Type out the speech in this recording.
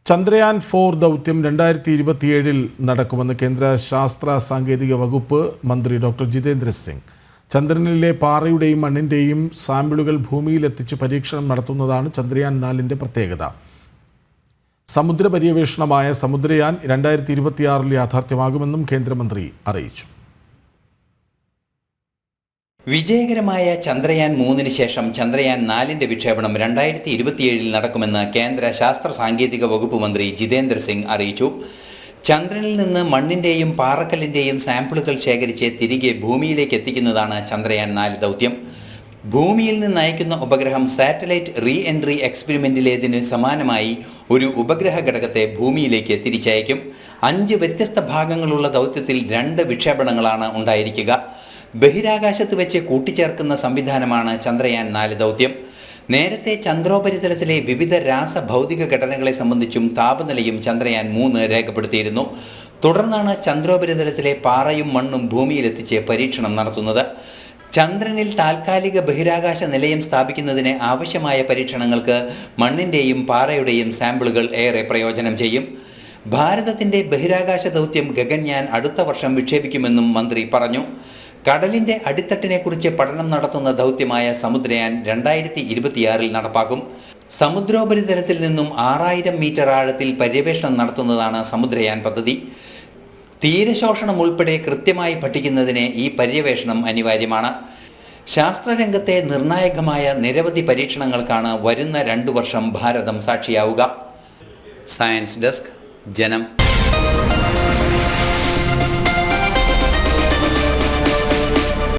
ചന്ദ്രയാൻ-4 ദൗത്യം 2027 നടക്കുമെന്ന് കേന്ദ്ര ശാസ്ത്ര സാങ്കേതിക വകുപ്പ് മന്ത്രി ഡോക്ടർ ജിതേന്ദ്ര സിംഗ്. ചന്ദ്രനിലെ പാറയുടെയും മണ്ണിൻ്റെയും സാമ്പിളുകൾ ഭൂമിയിലെത്തിച്ച് പരീക്ഷണം നടത്തുന്നതാണ് ചന്ദ്രയാൻ-4ൻ്റെ പ്രത്യേകത. സമുദ്ര പര്യവേഷണമായ സമുദ്രയാൻ 2026 യാഥാർത്ഥ്യമാകുമെന്നും കേന്ദ്രമന്ത്രി അറിയിച്ചു. വിജയകരമായ ചന്ദ്രയാൻ 3 ശേഷം ചന്ദ്രയാൻ 4ന്റെ വിക്ഷേപണം 2027 നടക്കുമെന്ന് കേന്ദ്ര ശാസ്ത്ര സാങ്കേതിക വകുപ്പ് മന്ത്രി ജിതേന്ദ്ര സിംഗ് അറിയിച്ചു. ചന്ദ്രനിൽ നിന്ന് മണ്ണിൻ്റെയും പാറക്കല്ലിൻ്റെയും സാമ്പിളുകൾ ശേഖരിച്ച് തിരികെ ഭൂമിയിലേക്ക് എത്തിക്കുന്നതാണ് ചന്ദ്രയാൻ 4 ദൗത്യം. ഭൂമിയിൽ നിന്ന് അയക്കുന്ന ഉപഗ്രഹം സാറ്റലൈറ്റ് റീ എൻട്രി എക്സ്പെരിമെൻറ്റിലേതിന് സമാനമായി ഒരു ഉപഗ്രഹ ഘടകത്തെ ഭൂമിയിലേക്ക് തിരിച്ചയക്കും. 5 വ്യത്യസ്ത ഭാഗങ്ങളുള്ള ദൗത്യത്തിൽ 2 വിക്ഷേപണങ്ങളാണ് ഉണ്ടായിരിക്കുക. ബഹിരാകാശത്ത് വെച്ച് കൂട്ടിച്ചേർക്കുന്ന സംവിധാനമാണ് ചന്ദ്രയാൻ 4 ദൗത്യം. നേരത്തെ ചന്ദ്രോപരിതലത്തിലെ വിവിധ രാസഭൗതിക ഘടനകളെ സംബന്ധിച്ചും താപനിലയും ചന്ദ്രയാൻ 3 രേഖപ്പെടുത്തിയിരുന്നു. തുടർന്നാണ് ചന്ദ്രോപരിതലത്തിലെ പാറയും മണ്ണും ഭൂമിയിലെത്തിച്ച് പരീക്ഷണം നടത്തുന്നത്. ചന്ദ്രനിൽ താൽക്കാലിക ബഹിരാകാശ നിലയം സ്ഥാപിക്കുന്നതിന് ആവശ്യമായ പരീക്ഷണങ്ങൾക്ക് മണ്ണിൻ്റെയും പാറയുടെയും സാമ്പിളുകൾ ഏറെ പ്രയോജനം ചെയ്യും. ഭാരതത്തിൻ്റെ ബഹിരാകാശ ദൗത്യം ഗഗൻയാൻ അടുത്ത വർഷം വിക്ഷേപിക്കുമെന്നും മന്ത്രി പറഞ്ഞു. കടലിൻ്റെ അടിത്തട്ടിനെക്കുറിച്ച് പഠനം നടത്തുന്ന ദൗത്യമായ സമുദ്രയാൻ 2026 നടപ്പാക്കും. സമുദ്രോപരിതലത്തിൽ നിന്നും 6000 മീറ്റർ ആഴത്തിൽ പര്യവേഷണം നടത്തുന്നതാണ് സമുദ്രയാൻ പദ്ധതി. തീരശോഷണം ഉൾപ്പെടെ കൃത്യമായി പഠിക്കുന്നതിന് ഈ പര്യവേഷണം അനിവാര്യമാണ്. ശാസ്ത്രരംഗത്തെ നിർണായകമായ നിരവധി പരീക്ഷണങ്ങൾക്കാണ് വരുന്ന 2 വർഷം ഭാരതം സാക്ഷിയാവുക. സയൻസ് ഡെസ്ക്, ജനം.